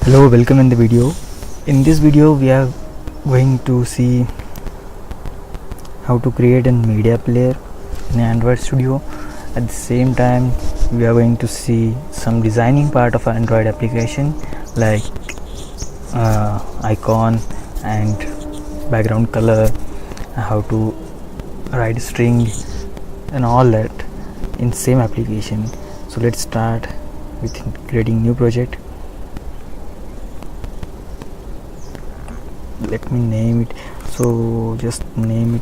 Hello, welcome in the video. In this video we are going to see how to create a media player in Android Studio. At the same time we are going to see some designing part of Android application like icon and background color, how to write string and all that in same application. So let's start with creating new project. Let me name it, so just name it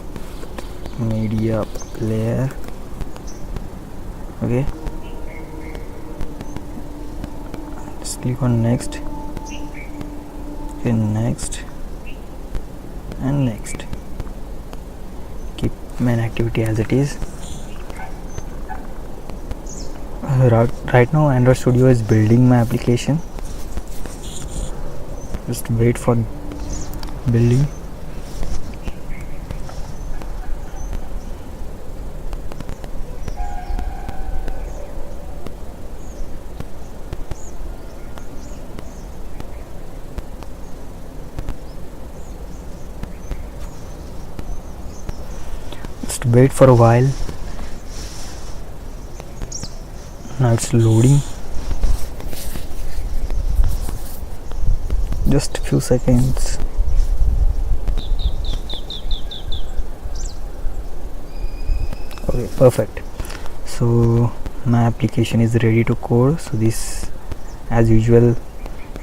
media player. Okay, just click on next, then next and next. Keep main activity as it is. Right now Android Studio is building my application. Just wait for building. Just wait for a while. Now it's loading. Just a few seconds. Okay, perfect. So my application is ready to code. So this, as usual,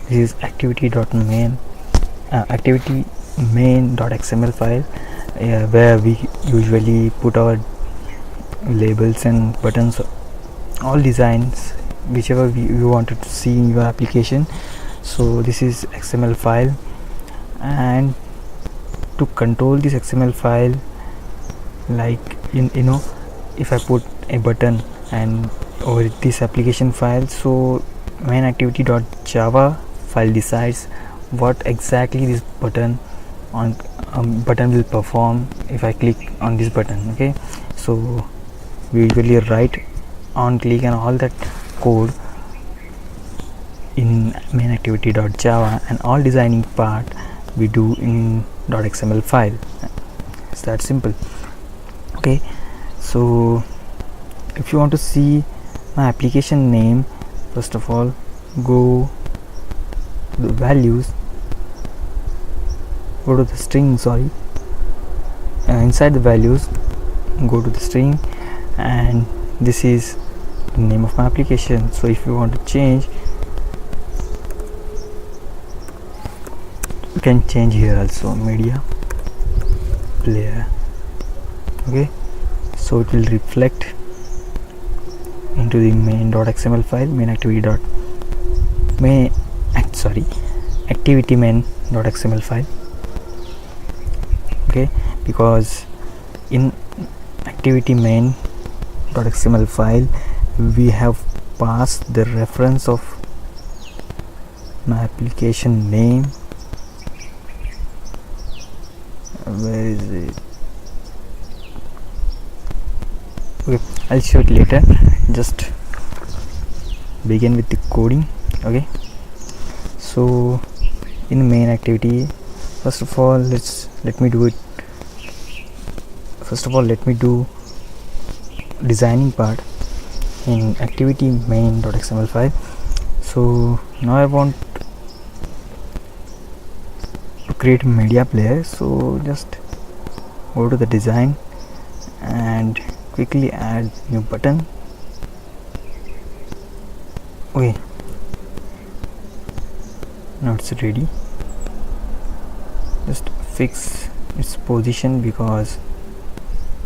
this is activity.main main.xml file where we usually put our labels and buttons, all designs whichever you wanted to see in your application. So this is XML file, and to control this XML file, like if I put a button and over this application file, so main activity.java file decides what exactly this button will perform if I click on this button. Okay, so we usually write on click and all that code in main activity.java, and all designing part we do in .xml file. It's that simple. Okay, so if you want to see my application name, first of all go to the values, go to the string, inside the values go to the string, and this is the name of my application. So if you want to change, you can change here also, media player. Okay, so it will reflect into the main.xml file, activity main.xml file. Okay, because in activity main.xml file we have passed the reference of my application name. Where is it? Okay, I'll show it later. Just begin with the coding. Okay, so in main activity, first of all let me do designing part in activity main.xml file. So now I want to create a media player, so just go to the design and quickly add new button. Okay, now it's ready. Just fix its position, because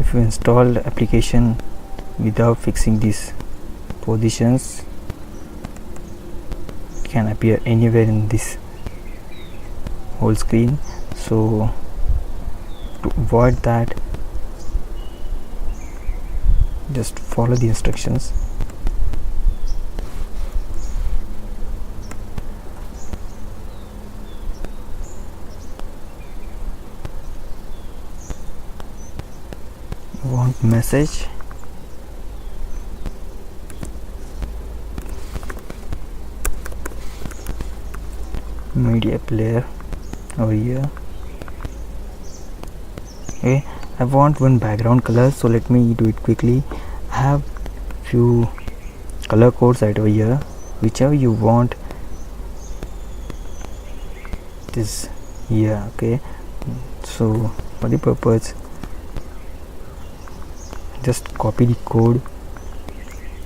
if you install the application without fixing these positions, it can appear anywhere in this whole screen. So to avoid that, just follow the instructions. Want message, media player over here. Okay, I want one background color, so let me do it quickly. I have few color codes right over here, whichever you want this here. Okay, so for the purpose, just copy the code.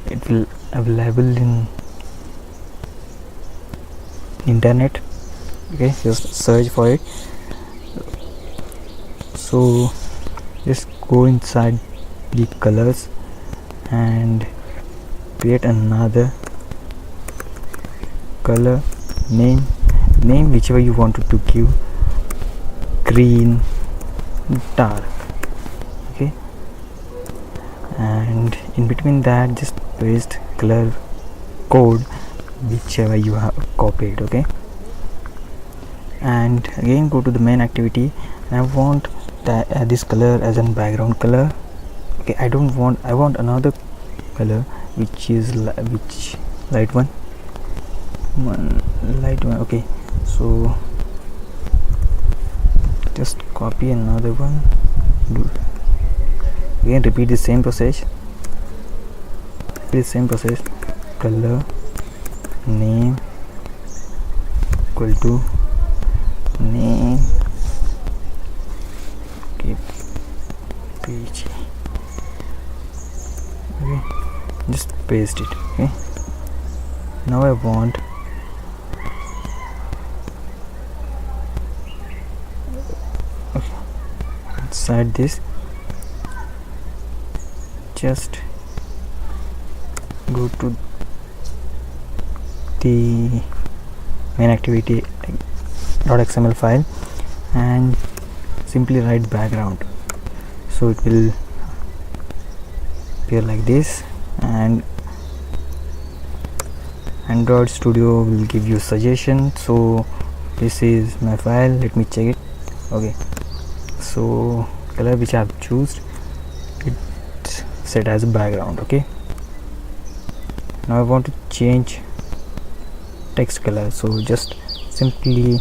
It will available in internet. Okay, just search for it. So just go inside the colors and create another color name whichever you wanted to give, green dark. Okay, and in between that just paste color code whichever you have copied. Okay, and again go to the main activity, and I want that this color as a background color. Okay, I want another color which is which light one. Okay, so just copy another one, again repeat the same process, color name equal to name, okay, page. Okay, just paste it. Okay, now I want inside this, just go to the main activity .xml file and simply write background, so it will appear like this, and Android Studio will give you suggestion. So this is my file, let me check it. Okay, so color which I have chosen, it's set as a background. Okay, now I want to change text color, so just simply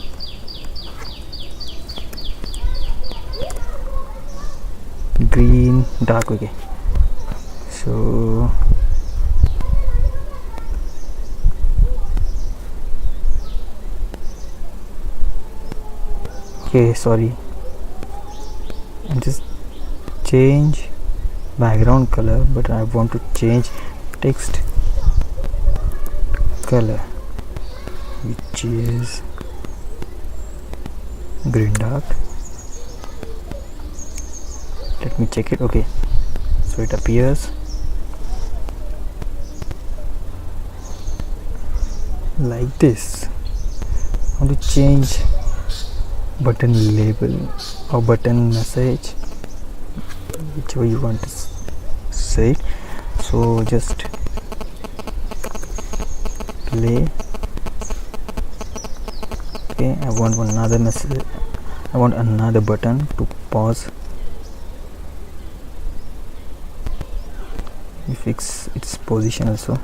green dark. Okay, so okay, sorry, and just change background color, but I want to change text color which is green dark. Let me check it. Okay, so it appears like this. I want to change button label or button message, whichever you want to say. So just play. Okay, I want another message, I want another button to pause. We fix its position also.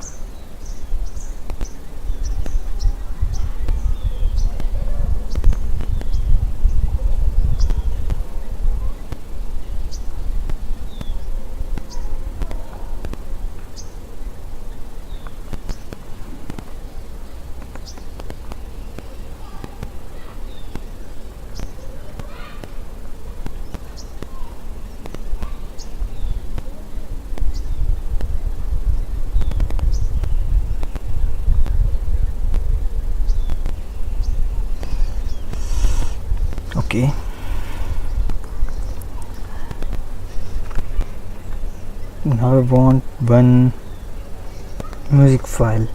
Okay, now I want one music file.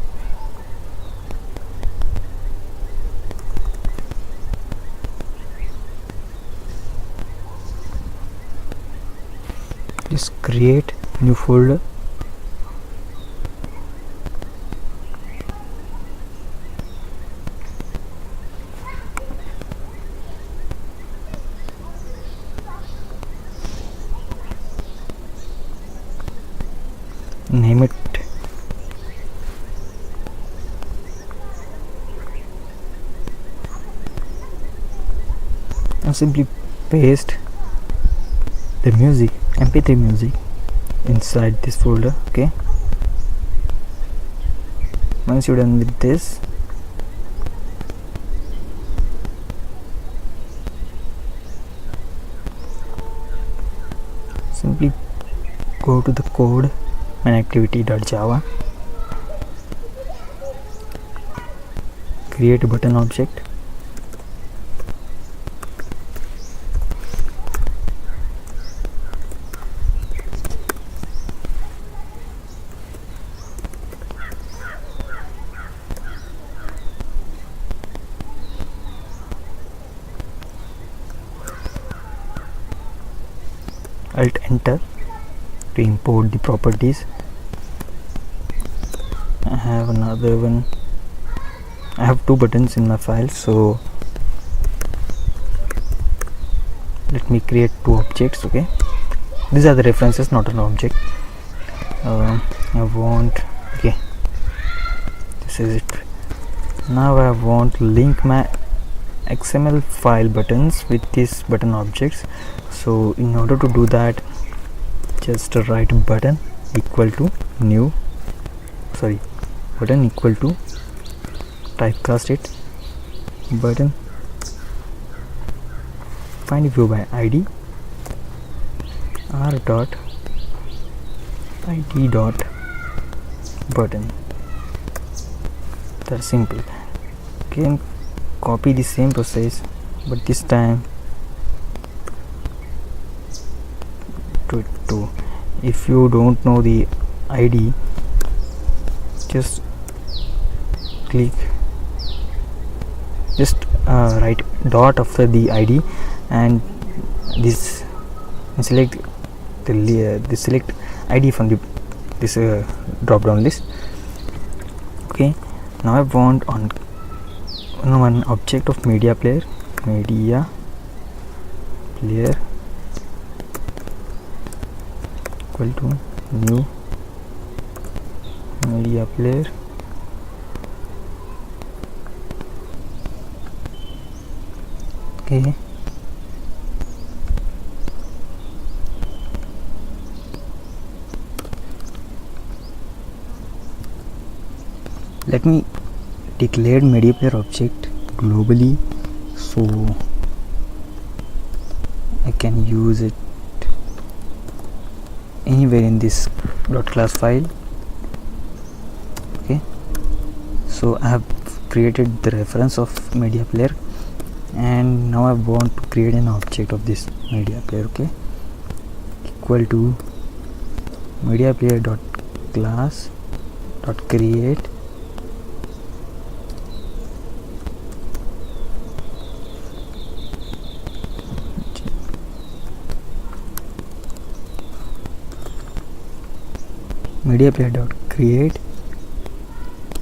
Just create new folder. Name it and simply paste the music, mp3 music, inside this folder. Okay, once you're done with this, simply go to the code main-activity.java, create a button object, alt enter to import the properties. I have another one. I have two buttons in my file, so let me create two objects. Okay, these are the references, not an object. I want, okay, this is it. Now I want link my XML file buttons with these button objects. So in order to do that, just write button equal to new, button equal to, typecast it, button, find view by id, r dot id dot button. That's simple. Okay, copy the same process, but this time to 2. If you don't know the id, just click, just write dot after the id, and this select the select id from this drop down list. Okay, now I want on one object of media player equal to new media player. Okay, let me declare media player object globally, so I can use it anywhere in this .class file. Okay, so I have created the reference of media player, and now I want to create an object of this media player. Okay, equal to media player dot class dot create media player dot create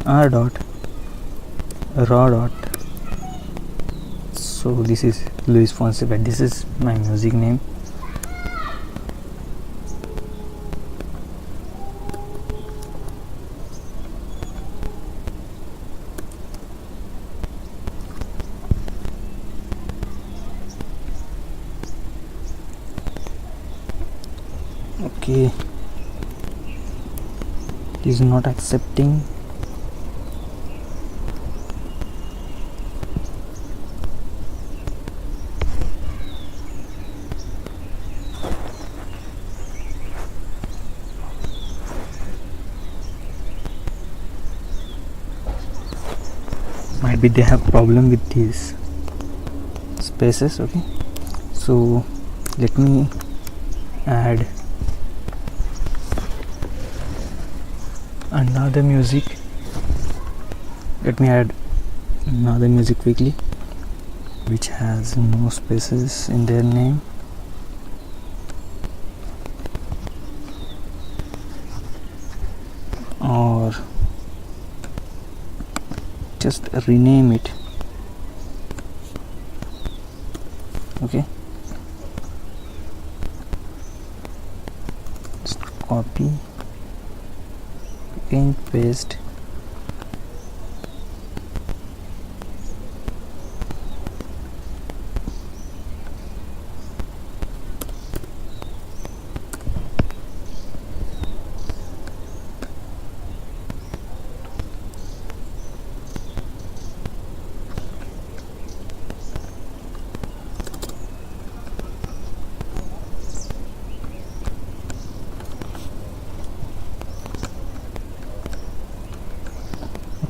r dot raw dot. So this is Luis Fonsi, but this is my music name. Okay, it is not accepting. Might be they have problem with these spaces. Okay, so let me add another music. Let me add another music quickly which has no spaces in their name. Or just rename it. Okay, just copy and paste.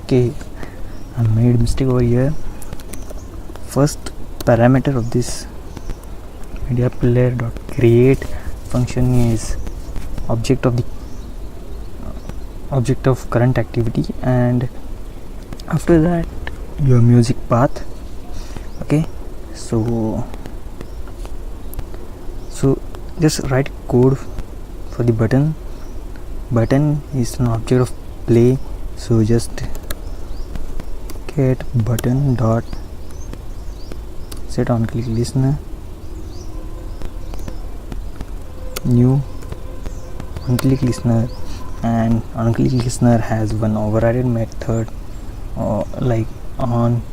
Okay, I made mistake over here. First parameter of this media player dot create function is object of current activity, and after that your music path. Okay, so just write code for the button is an object of play, so just get button dot set on click listener, new on click listener, and on click listener has one overridden method like on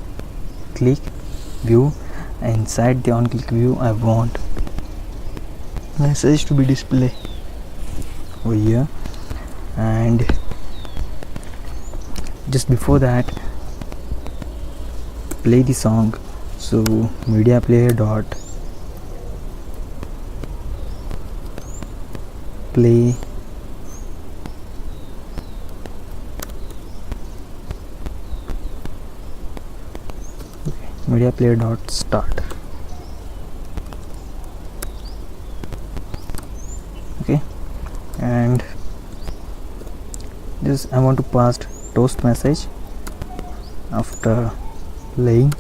click view. Inside the on click view I want message to be displayed over here, and just before that play the song. So media player dot play media player dot start. Okay, and this I want to pass toast message after playing.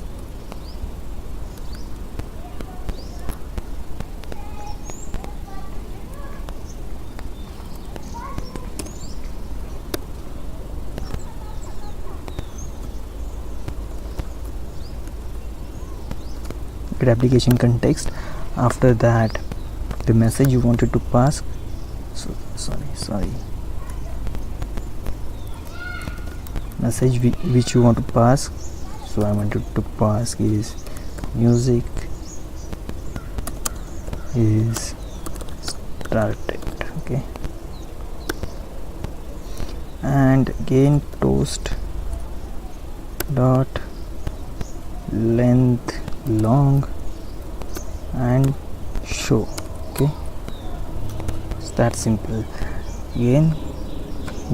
Get application context. After that the message you wanted to pass, sorry message which you want to pass. So I wanted to pass is music is started. Okay, and again toast dot length long and show. Okay, it's that simple. Again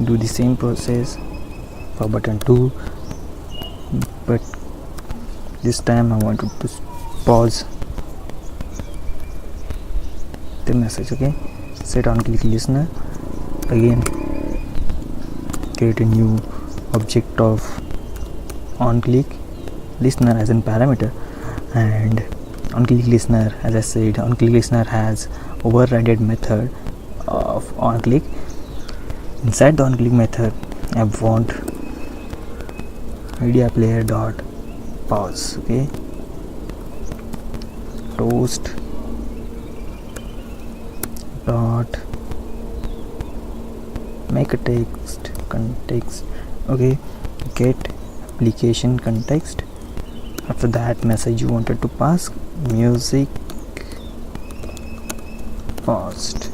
do the same process for button 2, but this time I wanted to pause the message. Okay, set on click listener, again create a new object of on click listener as an parameter, and on click listener, as I said, on click listener has overridden method of on click. Inside the on click method I want media player dot pause. Okay, toast dot make a text context. Okay, get application context. After that message you wanted to pass, music paused.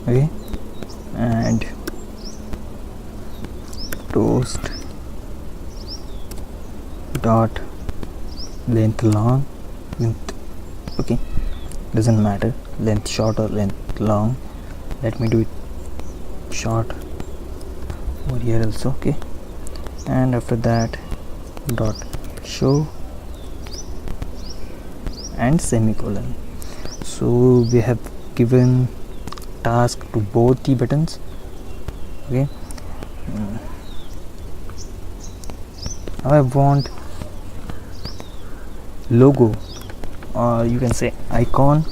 Okay, and toast dot length long, length, okay, doesn't matter, length short or length long. Let me do it short over here also. Okay, and after that dot show and semicolon. So we have given task to both the buttons. Okay, now I want logo, or you can say icon,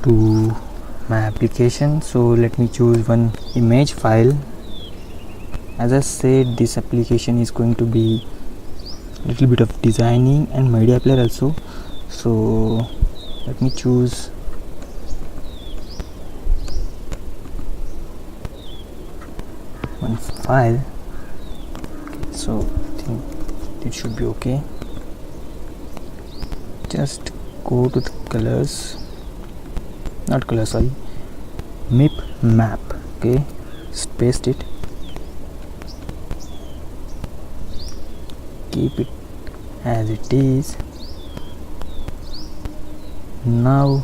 to my application. So let me choose one image file. As I said, this application is going to be a little bit of designing and media player also. So let me choose one file. So I think it should be okay. Just go to the colors, not color, sorry, MIP map. Okay, just paste it, keep it as it is. Now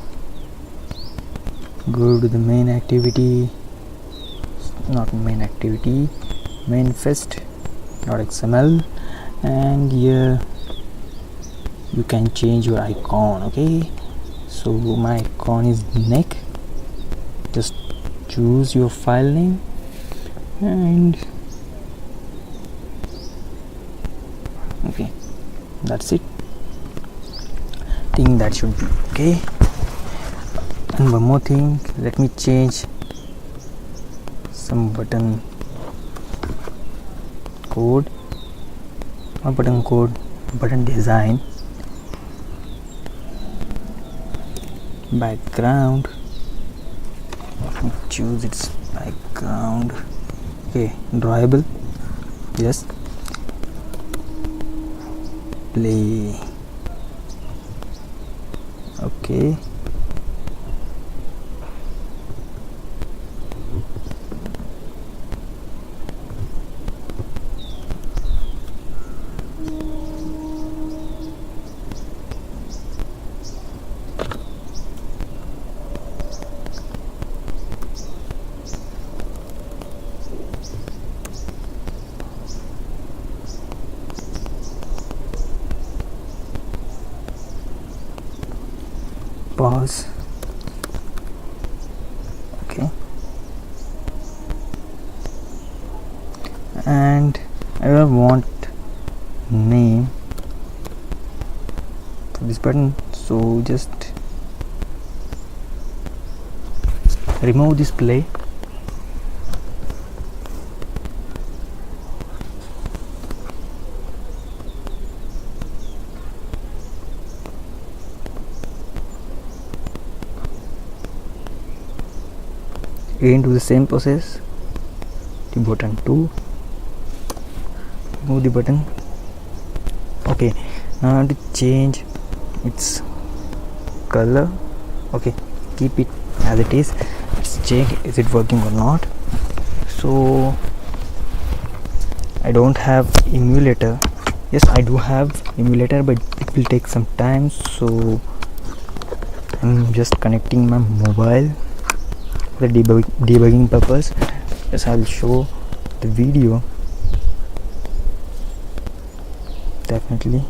go to the main activity, not main activity, manifest .xml, and here you can change your icon. Okay, so my icon is neck. Just choose your file name and okay, that's it. I think that should be okay. And one more thing, let me change some button code, not button code, button design. Background, choose its background. Okay, drawable. Yes, play. Okay, pause. Okay, and I don't want name for this button, so just remove this play. Again do the same process to button 2. Move the button. Okay, now I want to change its color. Okay, keep it as it is. Let's check is it working or not. So I don't have emulator. Yes, I do have emulator, but it will take some time, so I'm just connecting my mobile for the debugging purpose. Yes, I'll show the video definitely.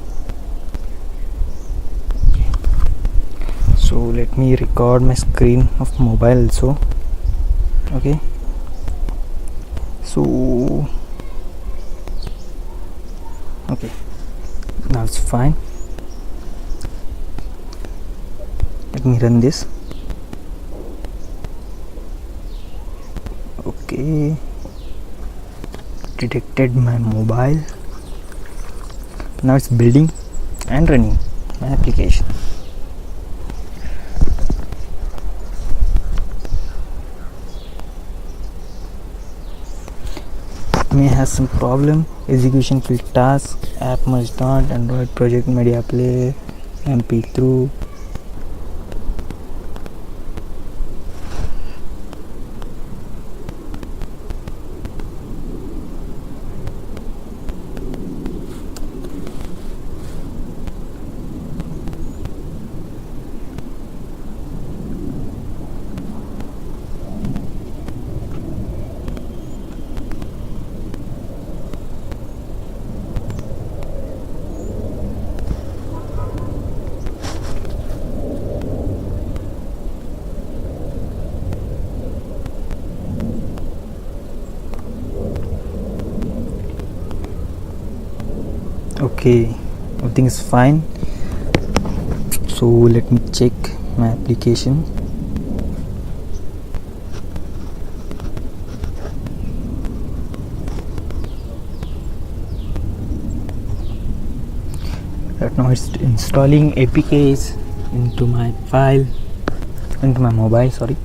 Okay. So let me record my screen of mobile also. Okay, so okay, now it's fine. Let me run this. Okay, detected my mobile. Now it's building and running my application. May have some problem. Execution field task, app must start, Android project, media player, MP through. Okay, everything is fine. So let me check my application. Right now it's installing APKs into my file, into my mobile, sorry.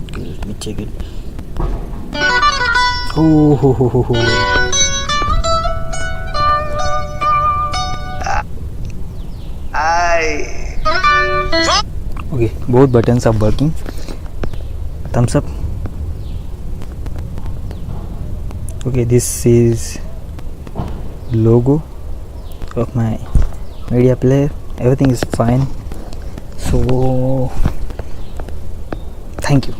Okay, let me check it. Oh, ho, ho, ho, ho. Okay, both buttons are working. Thumbs up. Okay, this is logo of my media player. Everything is fine. So thank you.